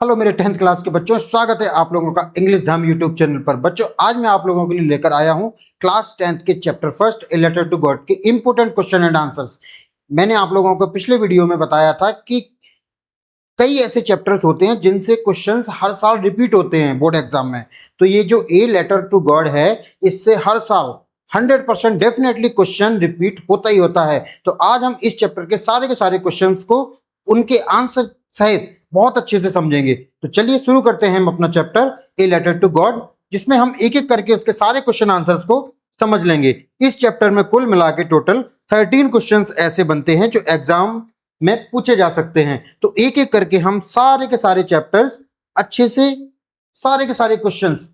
Hello मेरे 10th class के बच्चों, स्वागत है आप लोगों का इंग्लिश धाम यूट्यूब चैनल पर। बच्चों, आज मैं आप लोगों के लिए लेकर आया हूं क्लास 10th के chapter first a letter to God के इंपोर्टेंट क्वेश्चन एंड आंसर्स। मैंने आप लोगों को पिछले वीडियो में बताया था कि कई ऐसे चैप्टर्स होते हैं जिनसे क्वेश्चंस हर साल रिपीट होते हैं बोर्ड एग्जाम में। तो ये जो ए लेटर टू गॉड है, इससे हर साल 100% डेफिनेटली क्वेश्चन रिपीट होता ही होता है। तो आज हम इस चैप्टर के सारे क्वेश्चंस को उनके आंसर सहित बहुत अच्छे से समझेंगे। तो चलिए शुरू करते हैं हम अपना chapter a letter to God, जिसमें हम एक एक करके उसके सारे क्वेश्चन आंसर्स को समझ लेंगे। इस चैप्टर में कुल मिला के टोटल 13 क्वेश्चंस ऐसे बनते हैं जो एग्जाम में पूछे जा सकते हैं। तो एक एक करके हम सारे के सारे चैप्टर्स अच्छे से, सारे के सारे क्वेश्चंस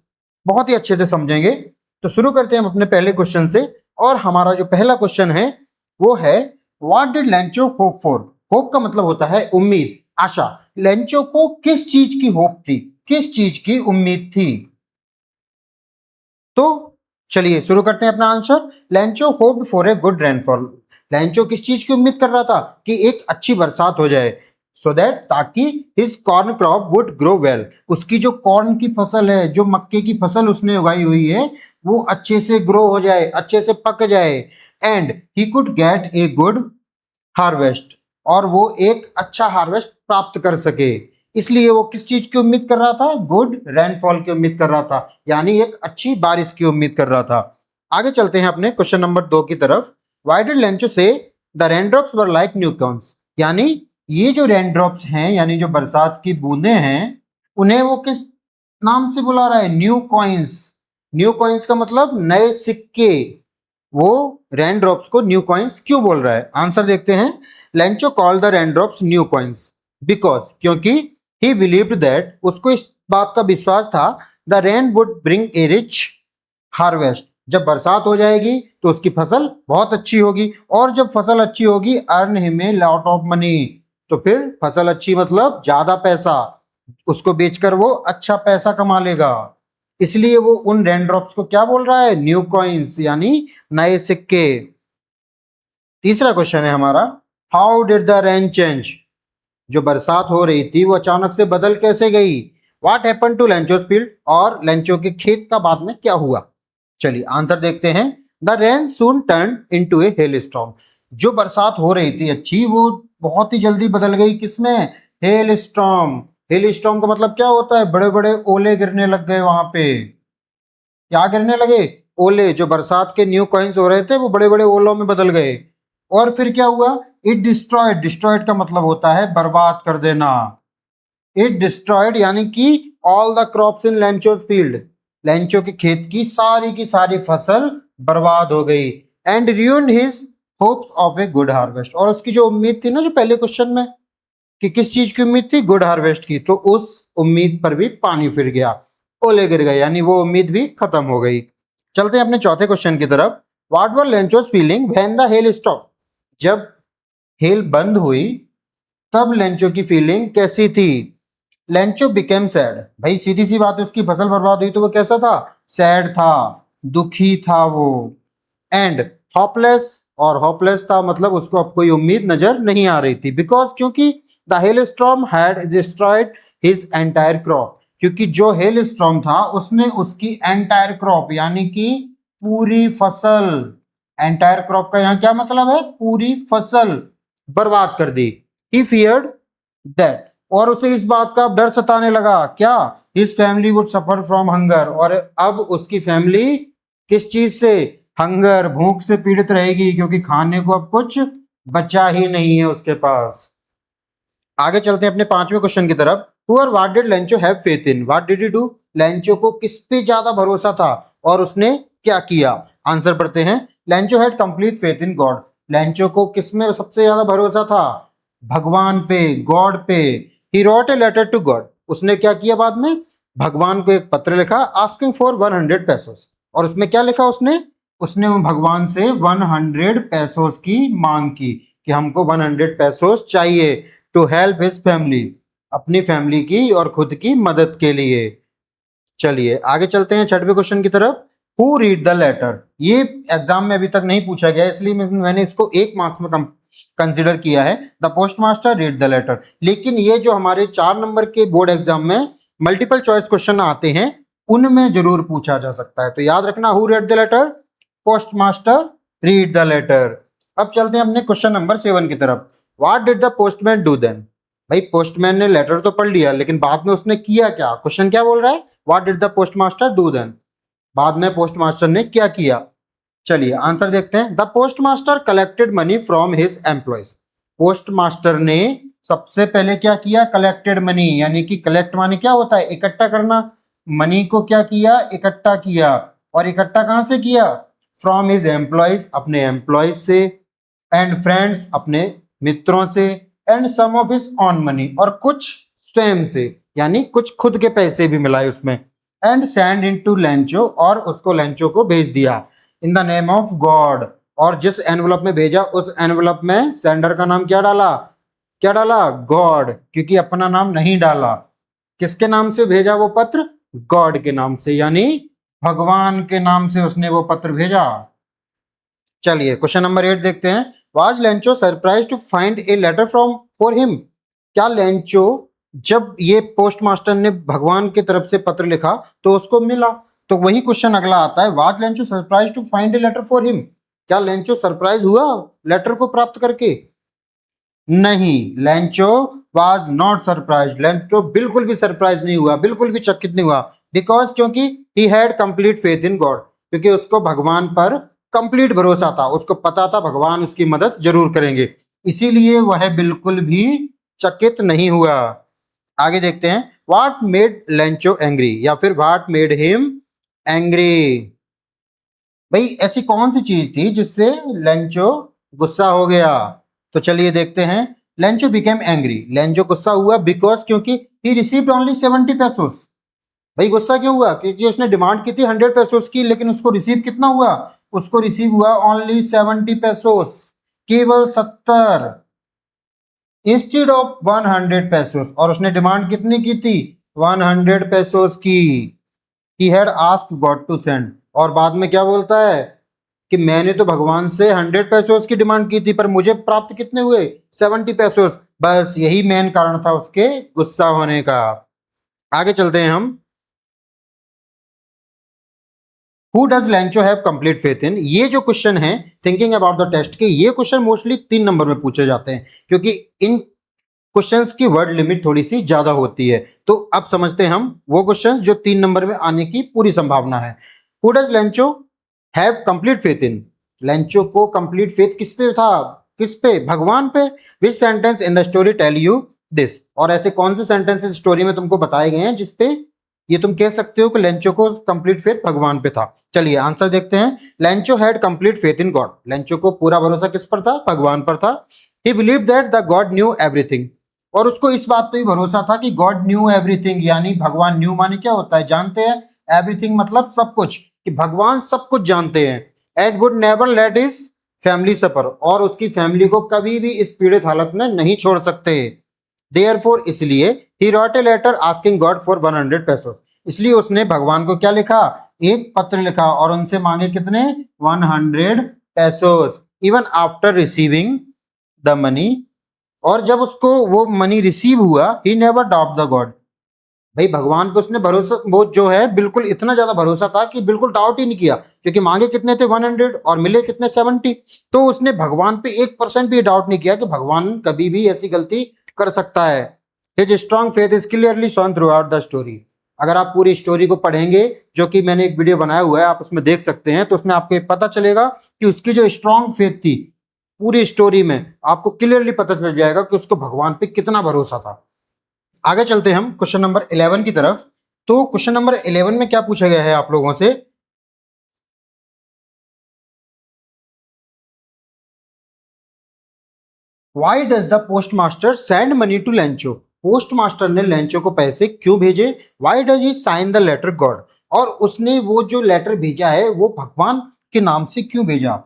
बहुत ही अच्छे से समझेंगे। तो शुरू करते हैं हम अपने पहले क्वेश्चन से। और हमारा जो पहला क्वेश्चन है वो है, what did Lencho hope for? Hope का मतलब होता है उम्मीद, आशा। लेंचो को किस चीज की होप थी, किस चीज की उम्मीद थी? तो चलिए शुरू करते हैं अपना answer. Lencho hoped for a good rainfall. Lencho किस चीज की उम्मीद कर रहा था? कि एक अच्छी बरसात हो जाए, सो दैट, ताकि his corn crop would grow well. उसकी जो कॉर्न की फसल है, जो मक्के की फसल उसने उगाई हुई है, वो अच्छे से ग्रो हो जाए, अच्छे से पक जाए। And he could get A good harvest, और वो एक अच्छा हार्वेस्ट प्राप्त कर सके। इसलिए वो किस चीज की उम्मीद कर रहा था? गुड रेनफॉल की उम्मीद कर रहा था, यानी एक अच्छी बारिश की उम्मीद कर रहा था। आगे चलते हैं अपने क्वेश्चन नंबर 2 की तरफ। व्हाई डिड लेंचो से the raindrops were like new corns? यानी ये जो रेनड्रॉप्स हैं, यानी जो बरसात की बूंदे हैं, उन्हें वो किस नाम से बुला रहा है? New coins. न्यू कॉइन्स का मतलब नए सिक्के। वो रेनड्रॉप्स को न्यू कॉइन्स क्यों बोल रहा है? आंसर देखते हैं। Lencho called the raindrops new coins because, क्योंकि ही बिलीव्ड दैट, उसको इस बात का विश्वास था, the rain would bring a rich harvest. जब बरसात हो जाएगी तो उसकी फसल बहुत अच्छी होगी, और जब फसल अच्छी होगी, earn him a lot of money. तो फिर फसल अच्छी मतलब ज्यादा पैसा, उसको बेचकर वो अच्छा पैसा कमा लेगा। इसलिए वो उन रेनड्रॉप्स को क्या बोल रहा है? न्यू कॉइन्स, यानी नए सिक्के। तीसरा क्वेश्चन है हमारा, how did the rain change? जो बरसात हो रही थी वो अचानक से बदल कैसे गई? What happen to Lencho's field? और लेंचो के खेत का बाद में क्या हुआ? चलिए आंसर देखते हैं। The rain soon turn into A hello storm. जो बरसात हो रही थी अच्छी, वो बहुत ही जल्दी बदल गई किसमें? Hello storm. हेल स्टॉर्म का मतलब क्या होता है? बड़े बड़े ओले गिरने लग गए वहां पे। क्या गिरने लगे? ओले। जो बरसात के न्यू कॉइन्स हो रहे थे वो बड़े बड़े ओलों में बदल गए। और फिर क्या हुआ? It destroyed. डिस्ट्रॉयड का मतलब होता है बर्बाद कर देना। इट डिस्ट्रॉयड यानी कि all the crops in Lencho's field. Lencho के खेत की सारी फसल बर्बाद हो गई। And ruined his hopes of a good harvest. और उसकी जो उम्मीद थी ना, जो पहले क्वेश्चन में, कि किस चीज की उम्मीद थी? गुड हार्वेस्ट की, तो उस उम्मीद पर भी पानी फिर गया, ओले गिर गए, यानी वो उम्मीद भी खत्म हो गई। चलते हैं अपने चौथे क्वेश्चन की तरफ। What were Lencho's feeling when the hail stop? जब हेल बंद हुई तब लेंचो की फीलिंग कैसी थी? Lencho became sad. भाई सीधी सी बात है, उसकी फसल बर्बाद हुई तो वो कैसा था? सैड था, दुखी था वो। एंड होपलेस, और होपलेस था मतलब उसको अब कोई उम्मीद नजर नहीं आ रही थी। बिकॉज, क्योंकि the hell storm had destroyed his entire crop. क्योंकि जो हेल स्टॉर्म था उसने उसकी एंटायर क्रॉप, यानी कि पूरी फसल, एंटायर क्रॉप का यहाँ क्या मतलब है? पूरी फसल बर्बाद कर दी। ही फियर्ड दैट, और उसे इस बात का डर सताने लगा, क्या? His family would suffer from hunger. और अब उसकी फैमिली किस चीज से? हंगर, भूख से पीड़ित रहेगी, क्योंकि खाने को अब कुछ बचा ही नहीं है उसके पास। आगे चलते हैं अपने पांचवें क्वेश्चन की तरफ। हुअर what did Lencho have faith in? What did he do? Lencho को किस पे ज्यादा भरोसा था और उसने क्या किया? आंसर पढ़ते हैं। Lencho had complete faith in God. Lencho को किस में सबसे ज्यादा भरोसा था? भगवान पे, गॉड पे। He wrote a letter to God. उसने क्या किया बाद में? भगवान को एक पत्र लिखा, आस्किंग फॉर 100 पैसोस। और उसमें क्या लिखा उसने? उसने भगवान से 100 पैसोस की मांग की, कि हमको 100 पैसोस चाहिए टू हेल्प हिज फैमिली, अपनी फैमिली की और खुद की मदद के लिए। चलिए आगे चलते हैं छठवें क्वेश्चन की तरफ। Who read the letter? ये एग्जाम में अभी तक नहीं पूछा गया, इसलिए मैंने इसको 1 मार्क्स में कंसिडर किया है। The post master read the letter. लेकिन ये जो हमारे 4 नंबर के बोर्ड एग्जाम में मल्टीपल चॉइस क्वेश्चन आते हैं उनमें जरूर पूछा जा सकता है, तो याद रखना, who read the letter, post master read the letter. अब चलते हैं अपने क्वेश्चन नंबर 7 की तरफ। What did the postman do then. भाई पोस्टमैन ने लेटर तो पढ़ लिया लेकिन बाद में उसने किया क्या, क्वेश्चन क्या बोल रहा है, what did the post master do then, बाद में पोस्ट मास्टर ने क्या किया। चलिए आंसर देखते हैं। The post master collected money from his employees. Post master ने सबसे पहले क्या किया, कलेक्टेड मनी, यानी कि कलेक्ट मानी क्या होता है, इकट्ठा करना। मनी को क्या किया, इकट्ठा किया। और इकट्ठा कहां से किया, फ्रॉम हिज एम्प्लॉयज, अपने एम्प्लॉयज से, एंड फ्रेंड्स, अपने मित्रों से, and some of his own money, और कुछ स्वयं से, यानी कुछ खुद के पैसे भी मिलाए उसमें। एंड सेंड इनटू लेंचो, और उसको लेंचो को भेज दिया। In the name of God, और जिस एनवलप में भेजा उस एनवलप में सेंडर का नाम क्या डाला, क्या डाला, गॉड, क्योंकि अपना नाम नहीं डाला। किसके नाम से भेजा वो पत्र, गॉड के नाम से, यानी भगवान के नाम से उसने वो पत्र भेजा। चलिए क्वेश्चन नंबर 8 देखते हैं। Was Lencho surprise to find a letter from for him. क्या लेंचो जब ये पोस्ट मास्टर ने भगवान की तरफ से पत्र लिखा तो उसको मिला, तो वही क्वेश्चन अगला आता है, was Lencho surprise to find a letter for him. क्या लेंचो सरप्राइज हुआ लेटर को प्राप्त करके, नहीं, Lencho was not surprise. Lencho बिल्कुल भी सरप्राइज नहीं हुआ, बिल्कुल भी चकित नहीं हुआ। बिकॉज, क्योंकि he had complete faith in God, क्योंकि उसको भगवान पर कंप्लीट भरोसा था, उसको पता था भगवान उसकी मदद जरूर करेंगे, इसीलिए वह बिल्कुल भी चकित नहीं हुआ। आगे देखते हैं। व्हाट मेड लेंचो एंग्री, या फिर व्हाट मेड हिम एंग्री। भाई ऐसी कौन सी चीज थी जिससे लेंचो गुस्सा हो गया, तो चलिए देखते हैं। लेंचो बिकेम एंग्री, लेंचो गुस्सा हुआ बिकॉज, क्योंकि ही रिसीव्ड ओनली 70 पेसोस। भाई गुस्सा क्यों हुआ, क्योंकि उसने डिमांड की थी 100 पेसोस की, लेकिन उसको रिसीव कितना हुआ, उसको रिसीव हुआ ओनली 70 पेसोस, केवल 70, इंस्टेड ऑफ 100 पेसोस। और उसने डिमांड कितनी की थी, 100 पेसोस की। He had asked God to send, और बाद में क्या बोलता है कि मैंने तो भगवान से 100 पेसोस की डिमांड की थी पर मुझे प्राप्त कितने हुए, 70 पेसोस। बस यही मेन कारण था उसके गुस्सा होने का। आगे चलते हैं हम। Who does Lencho have complete faith इन। ये जो क्वेश्चन है थिंकिंग अबाउट द टेस्ट के, ये क्वेश्चन मोस्टली 3 नंबर में पूछे जाते हैं, क्योंकि इन क्वेश्चंस की वर्ड लिमिट थोड़ी सी ज्यादा होती है। तो अब समझते हैं हम वो क्वेश्चंस जो 3 नंबर में आने की पूरी संभावना है। Who does Lencho have complete faith in. Lencho को कंप्लीट फेथ किस पे था, किस पे, भगवान पे। Which sentence in the story tell you this. और ऐसे कौन से सेंटेंसेस स्टोरी में तुमको बताए गए हैं जिसपे ये तुम कह सकते हो कि लेंचो को कंप्लीट फेथ भगवान पे था। चलिए आंसर देखते हैं। Lencho had complete faith in God. Lencho को पूरा भरोसा किस पर था, भगवान पर था। ही believed that the God new everything. और उसको इस बात पे भी भरोसा था कि गॉड न्यू एवरीथिंग, यानी भगवान न्यू माने क्या होता है, जानते हैं, एवरीथिंग मतलब सब कुछ, कि भगवान सब कुछ जानते हैं। And would never let his family suffer, और उसकी फैमिली को कभी भी इस पीड़ित हालत में नहीं छोड़ सकते। देयरफॉर, इसलिए, he wrote a letter asking God for 100 pesos. इसलिए उसने भगवान को क्या लिखा, एक पत्र लिखा और उनसे मांगे कितने, 100 pesos. Even after receiving the money, और जब उसको वो मनी रिसीव हुआ, he never doubt the God. भाई भगवान पे उसने भरोसा, वो जो है बिल्कुल इतना ज्यादा भरोसा था कि बिल्कुल डाउट ही नहीं किया, क्योंकि मांगे कितने थे 100 और मिले कितने 70। तो उसने भगवान पे 1% भी डाउट नहीं किया कि भगवान कभी भी ऐसी गलती कर सकता है। His strong faith is clearly shown through out the story. अगर आप पूरी स्टोरी को पढ़ेंगे, जो कि मैंने एक वीडियो बनाया हुआ है, आप उसमें देख सकते हैं, तो उसमें आपको पता चलेगा कि उसकी जो स्ट्रॉन्ग फेथ थी पूरी स्टोरी में, आपको क्लियरली पता चल जाएगा कि उसको भगवान पे कितना भरोसा था। आगे चलते हैं हम क्वेश्चन नंबर 11 की तरफ। तो क्वेश्चन नंबर 11 में क्या पूछा गया है आप लोगों से, why does the post master send money to Lencho. Post master ने लेंचो को पैसे क्यों भेजे। Why does he sign the letter God, और उसने वो जो लेटर भेजा है वो भगवान के नाम से क्यों भेजा।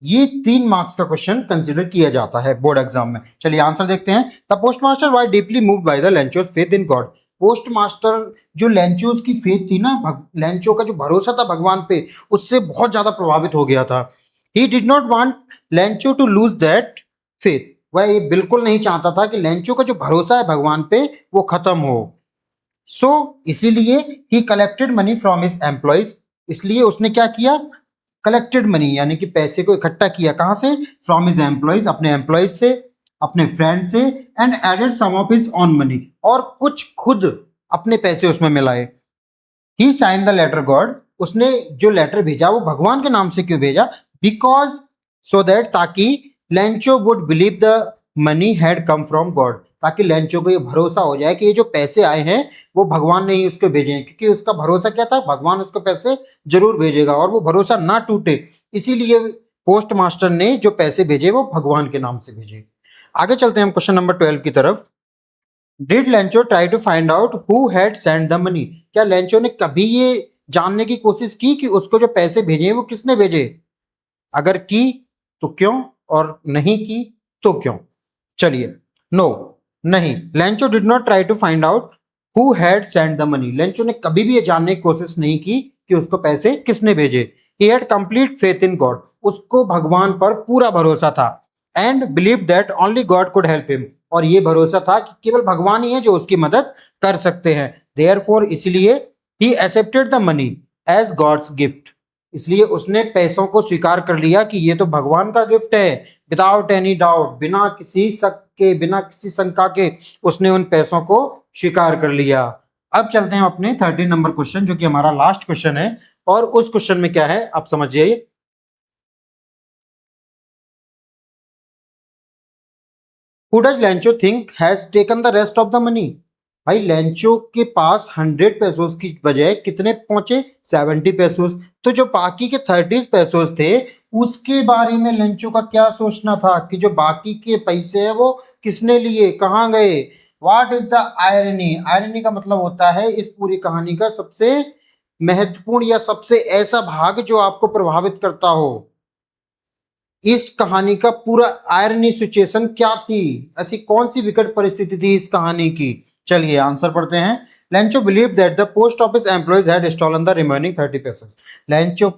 ये 3 मार्क्स का क्वेश्चन कंसीडर किया जाता है बोर्ड एग्जाम में। चलिए आंसर देखते हैं। The post master was deeply moved by the Lencho's faith in God. Post master जो लेंचोस की फेथ थी ना, लेंचो का जो भरोसा था भगवान पे, उससे बहुत ज्यादा प्रभावित हो गया था। He did not want Lencho to lose that faith, वह ये बिल्कुल नहीं चाहता था कि लेंचो का जो भरोसा है भगवान पे वो खत्म हो। सो इसीलिए ही collected money from his employees, इसलिए उसने क्या किया, कलेक्टेड मनी यानी कि पैसे को इकट्ठा किया, कहां से, फ्रॉम हिज एम्प्लॉयज, अपने एम्प्लॉयज से, अपने फ्रेंड से, and added some of his own money, और कुछ खुद अपने पैसे उसमें मिलाए। He sign the letter God, उसने जो लेटर भेजा वो भगवान के नाम से क्यों भेजा, बिकॉज सो दैट, ताकि Lencho would believe the money had come from God, ताकि लेंचो को ये भरोसा हो जाए कि ये जो पैसे आए हैं वो भगवान ने ही उसको भेजे हैं, क्योंकि उसका भरोसा क्या था, भगवान उसको पैसे जरूर भेजेगा और वो भरोसा ना टूटे, इसीलिए पोस्ट मास्टर ने जो पैसे भेजे वो भगवान के नाम से भेजे। आगे चलते हैं हम क्वेश्चन नंबर 12 की तरफ। Did Lencho try to find out who had send the money, क्या लेंचो ने कभी ये जानने की कोशिश की कि उसको जो पैसे भेजे हैं वो किसने भेजे, अगर की तो क्यों, और नहीं की तो क्यों। चलिए, नो, नहीं, Lencho did not try to find out who had send the money, Lencho ने कभी भी ये जानने की कोशिश नहीं की कि उसको पैसे किसने भेजे। He had complete faith in God, उसको भगवान पर पूरा भरोसा था, and believe that only God could help him, और ये भरोसा था कि केवल भगवान ही है जो उसकी मदद कर सकते हैं। देयरफॉर, इसलिए he accepted the money as God's gift, इसलिए उसने पैसों को स्वीकार कर लिया कि ये तो भगवान का गिफ्ट है, विदाउट एनी डाउट, बिना किसी शक के, बिना किसी शंका के उसने उन पैसों को स्वीकार कर लिया। अब चलते हैं अपने 13 नंबर क्वेश्चन, जो कि हमारा लास्ट क्वेश्चन है, और उस क्वेश्चन में क्या है आप समझिए। Who does Lencho think has taken the rest of the money? भाई लेंचो के पास 100 पेसोस की बजाय कितने पहुंचे, 70 पेसोस, तो जो बाकी के 30 पेसोस थे उसके बारे में लेंचो का क्या सोचना था कि जो बाकी के पैसे हैं वो किसने लिए, कहां गए। What is the irony, irony का मतलब होता है इस पूरी कहानी का सबसे महत्वपूर्ण या सबसे ऐसा भाग जो आपको प्रभावित करता हो। इस कहानी का पूरा आयरनी सिचुएशन क्या थी, ऐसी कौन सी विकट परिस्थिति थी इस कहानी की। चलिए आंसर पढ़ते हैं। Lencho believe that the post office employees had stolen the remaining 30 pesos, Lencho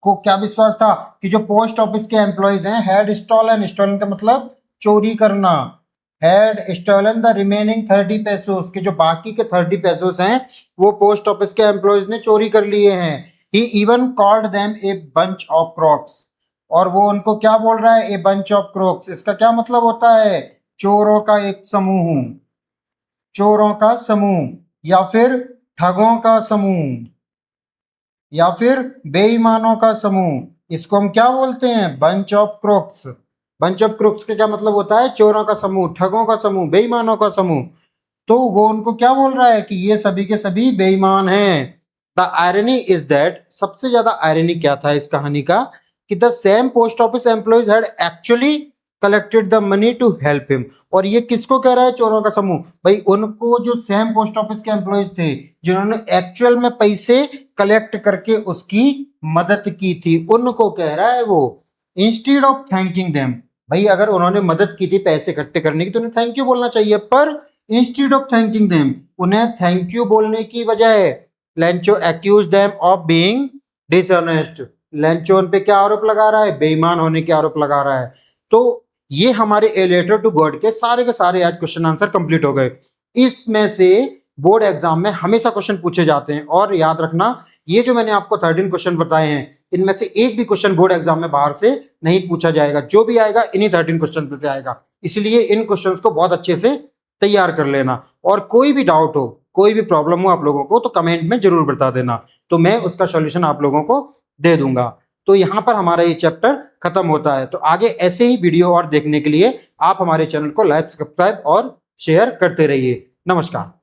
को क्या विश्वास था कि जो पोस्ट ऑफिस के एम्प्लॉयज हैं, हैड स्टोलन, स्टोलन का मतलब चोरी करना, had stolen the remaining 30 pesos, के जो बाकी के 30 पेसोस हैं वो पोस्ट ऑफिस के एम्प्लॉयज ने चोरी कर लिए हैं। He even called them a bunch of crooks, और वो उनको क्या बोल रहा है, ए बंच ऑफ क्रोक्स, इसका क्या मतलब होता है, चोरों का एक समूह, चोरों का समूह, या फिर ठगों का समूह, या फिर बेईमानों का समूह, इसको हम क्या बोलते हैं, बंच ऑफ क्रोक्स। बंच ऑफ क्रोक्स का क्या मतलब होता है, चोरों का समूह, ठगों का समूह, बेईमानों का समूह। तो वो उनको क्या बोल रहा है कि ये सभी के सभी बेईमान हैं। द आयरनी इज दैट, सबसे ज्यादा आयरनी क्या था इस कहानी का, कि the same post office employees had actually collected the money to help him, और ये किसको कह रहा है, चोरों का समूह, भाई उनको जो सेम पोस्ट ऑफिस के एम्प्लॉयज थे जिन्होंने एक्चुअल में पैसे कलेक्ट करके उसकी मदद की थी, उनको कह रहा है वो। इंस्टीड ऑफ थैंकिंग देम, भाई अगर उन्होंने मदद की थी पैसे इकट्ठे करने की तो उन्हें थैंक यू बोलना चाहिए, पर इंस्टीड ऑफ थैंकिंग देम, उन्हें थैंक यू बोलने की बजाय Lencho accuse them of being dishonest, Lencho उन पे क्या आरोप लगा रहा है, बेईमान होने के आरोप लगा रहा है। तो ये हमारे ए लेटर टू गॉड के सारे आज क्वेश्चन आंसर कंप्लीट हो गए। इसमें से बोर्ड एग्जाम में हमेशा क्वेश्चन पूछे जाते हैं, और याद रखना ये जो मैंने आपको 13 क्वेश्चन बताए हैं इनमें से एक भी क्वेश्चन बोर्ड एग्जाम में बाहर से नहीं पूछा जाएगा, जो भी आएगा इन्हीं 13 क्वेश्चन पे से आएगा, इसलिए इन क्वेश्चंस को बहुत अच्छे से तैयार कर लेना। और कोई भी डाउट हो, कोई भी प्रॉब्लम हो आप लोगों को तो कमेंट में जरूर बता देना, तो मैं उसका सॉल्यूशन आप लोगों को दे दूंगा। तो यहाँ पर हमारा ये चैप्टर खत्म होता है। तो आगे ऐसे ही वीडियो और देखने के लिए आप हमारे चैनल को लाइक, सब्सक्राइब और शेयर करते रहिए। नमस्कार।